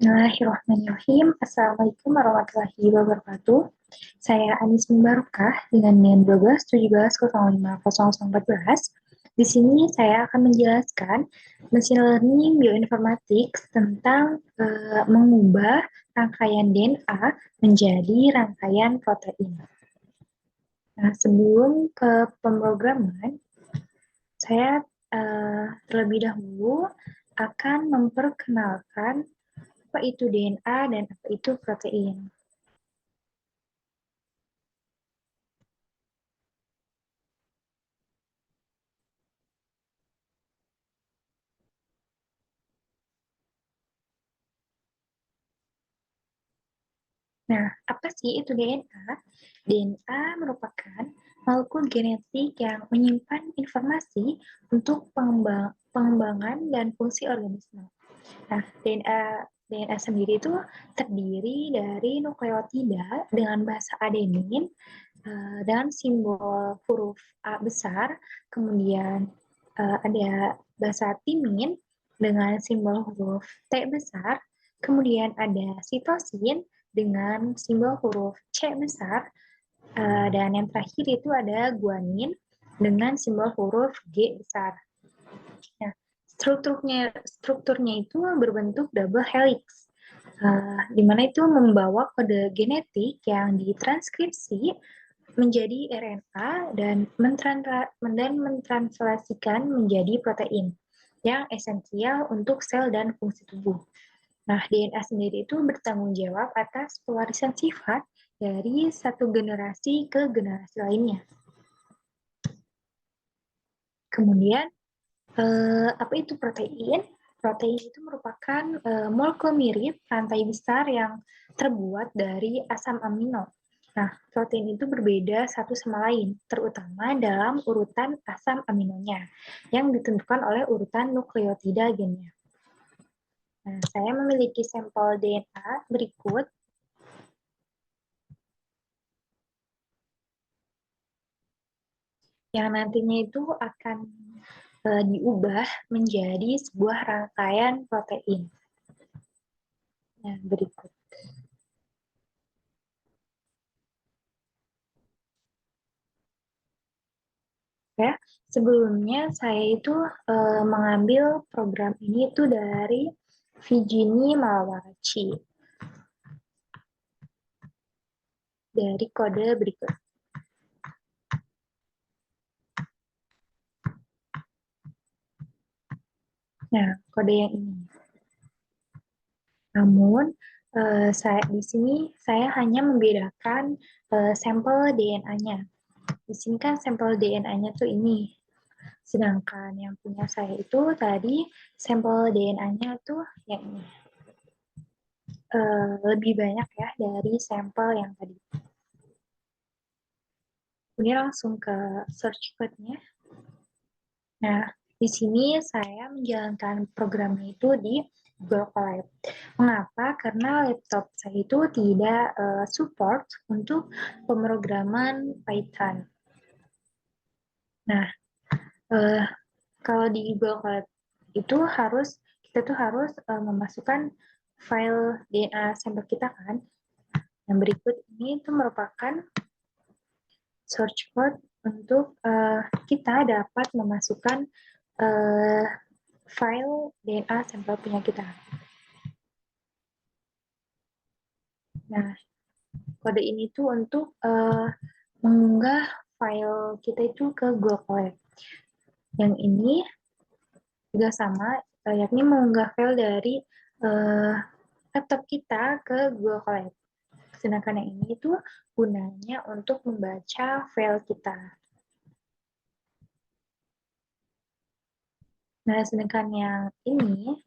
Bismillahirrahmanirrahim. Assalamualaikum warahmatullahi wabarakatuh. Saya Anis Mubarakah dengan NIM 1217005014. Di sini saya akan menjelaskan mesin learning bioinformatics tentang mengubah rangkaian DNA menjadi rangkaian protein. Nah, sebelum ke pemrograman, saya terlebih dahulu akan memperkenalkan apa itu DNA dan apa itu protein. Nah, apa sih itu DNA? DNA merupakan molekul genetik yang menyimpan informasi untuk pengembangan dan fungsi organisme. Nah, DNA sendiri itu terdiri dari nukleotida dengan bahasa adenin dan simbol huruf A besar, kemudian ada bahasa timin dengan simbol huruf T besar, kemudian ada sitosin dengan simbol huruf C besar, dan yang terakhir itu ada guanin dengan simbol huruf G besar. Nah, strukturnya itu berbentuk double helix, di mana itu membawa kode genetik yang ditranskripsi menjadi RNA dan mentranslasikan menjadi protein yang esensial untuk sel dan fungsi tubuh. Nah, DNA sendiri itu bertanggung jawab atas pewarisan sifat dari satu generasi ke generasi lainnya. Kemudian, apa itu protein? Protein itu merupakan molekul mirip rantai besar yang terbuat dari asam amino. Nah, protein itu berbeda satu sama lain, terutama dalam urutan asam aminonya, yang ditentukan oleh urutan nukleotida gennya. Nah, saya memiliki sampel DNA berikut yang nantinya itu akan diubah menjadi sebuah rangkaian protein. Nah, berikut. Ya, sebelumnya saya itu mengambil program ini itu dari Vijini Malawarachi dari kode berikut. Nah, kode yang ini. Namun, saya di sini saya hanya membedakan sampel DNA-nya. Di sini kan sampel DNA-nya tuh ini. Sedangkan yang punya saya itu tadi sampel DNA-nya tuh yang ini. Lebih banyak ya dari sampel yang tadi. Ini langsung ke search code-nya. Nah, di sini saya menjalankan programnya itu di Google Colab. Mengapa? Karena laptop saya itu tidak support untuk pemrograman Python. Nah, uh, kalau di Google Colab itu kita tuh harus memasukkan file DNA sampel kita kan. Yang berikut ini itu merupakan search code untuk kita dapat memasukkan uh, file DNA sampel punya kita. Nah, kode ini tuh untuk mengunggah file kita itu ke Google Colab. Yang ini juga sama, yakni mengunggah file dari uh, laptop kita ke Google Colab. Sedangkan yang ini tuh gunanya untuk membaca file kita. Nah, sedangkan yang ini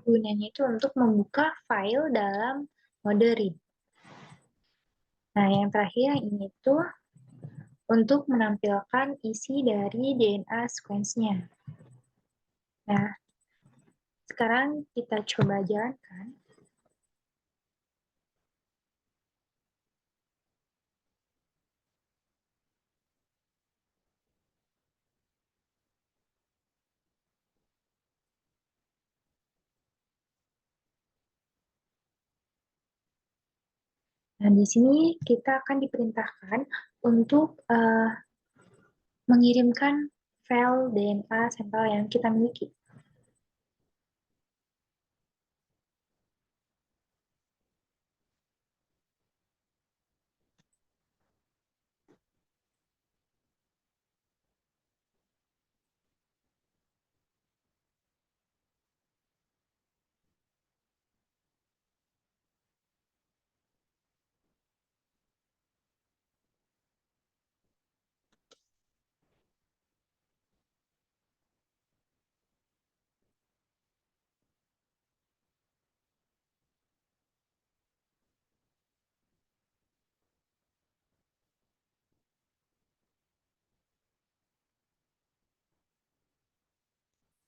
gunanya itu untuk membuka file dalam mode read. Nah, yang terakhir yang ini tuh untuk menampilkan isi dari DNA sequence-nya. Nah, sekarang kita coba jalankan. Nah, di sini kita akan diperintahkan untuk mengirimkan file DNA sampel yang kita miliki.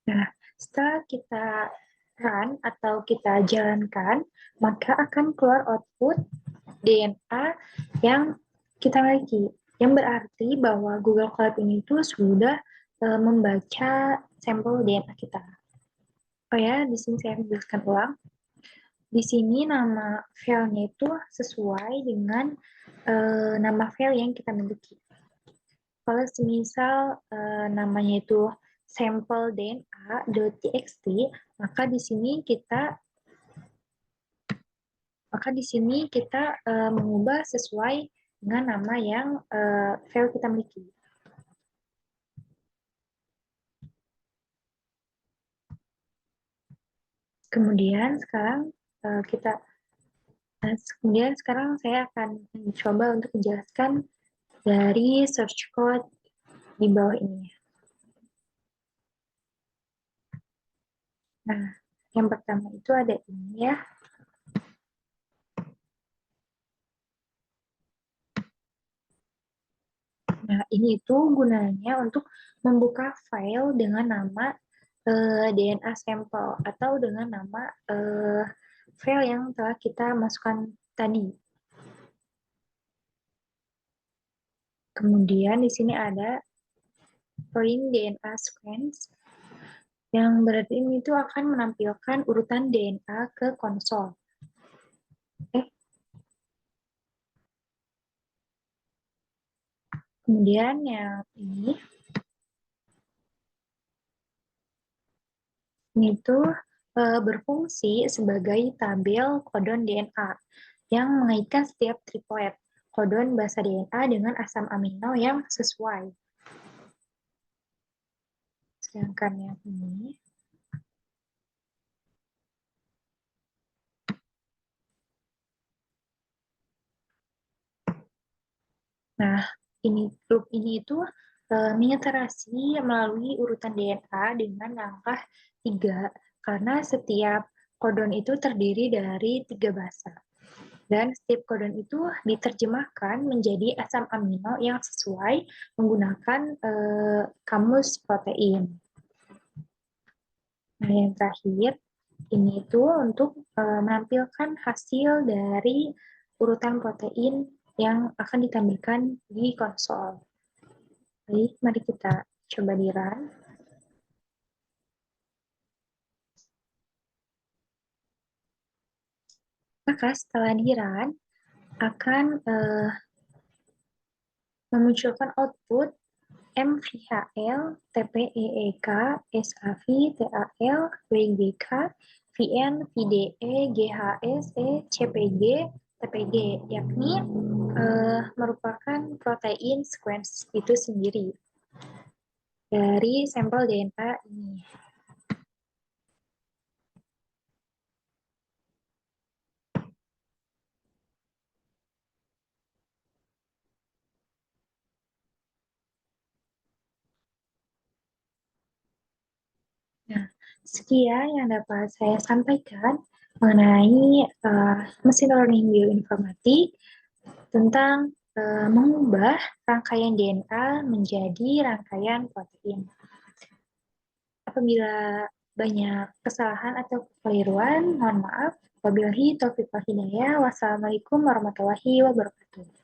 Nah, setelah kita run atau kita jalankan, maka akan keluar output DNA yang kita miliki. Yang berarti bahwa Google Colab ini tuh sudah membaca sampel DNA kita. Oh ya, di sini saya jelaskan ulang. Di sini nama filenya itu sesuai dengan nama file yang kita miliki. Kalau semisal namanya itu sampel DNA.txt, maka di sini kita mengubah sesuai dengan nama yang file kita miliki. Kemudian sekarang uh, kita kemudian sekarang saya akan mencoba untuk menjelaskan dari search code di bawah ini. Nah, yang pertama itu ada ini ya. Nah, ini itu gunanya untuk membuka file dengan nama DNA sampel atau dengan nama file yang telah kita masukkan tadi. Kemudian di sini ada print DNA sequence yang berarti ini itu akan menampilkan urutan DNA ke konsol. Oke. Kemudian yang ini tuh berfungsi sebagai tabel kodon DNA yang mengaitkan setiap triplet kodon basa DNA dengan asam amino yang sesuai. Sedangkan yang ini, nah loop ini itu mengiterasi melalui urutan DNA dengan langkah 3 karena setiap kodon itu terdiri dari 3 basa. Dan setiap kodon itu diterjemahkan menjadi asam amino yang sesuai menggunakan kamus protein. Nah, yang terakhir, ini itu untuk menampilkan hasil dari urutan protein yang akan ditampilkan di konsol. Baik, mari kita coba di run. Maka setelah di run, akan memunculkan output MVHL, TPEEK, SAV, TAL, WGK, VN, VDE, GHS, CPG, TPG, yakni merupakan protein sequence itu sendiri dari sampel DNA ini. Nah, sekian yang dapat saya sampaikan mengenai mesin learning bioinformatik tentang mengubah rangkaian DNA menjadi rangkaian protein. Apabila banyak kesalahan atau kekeliruan, mohon maaf. Wabillahi taufiq wal hidayah. Wassalamualaikum warahmatullahi wabarakatuh.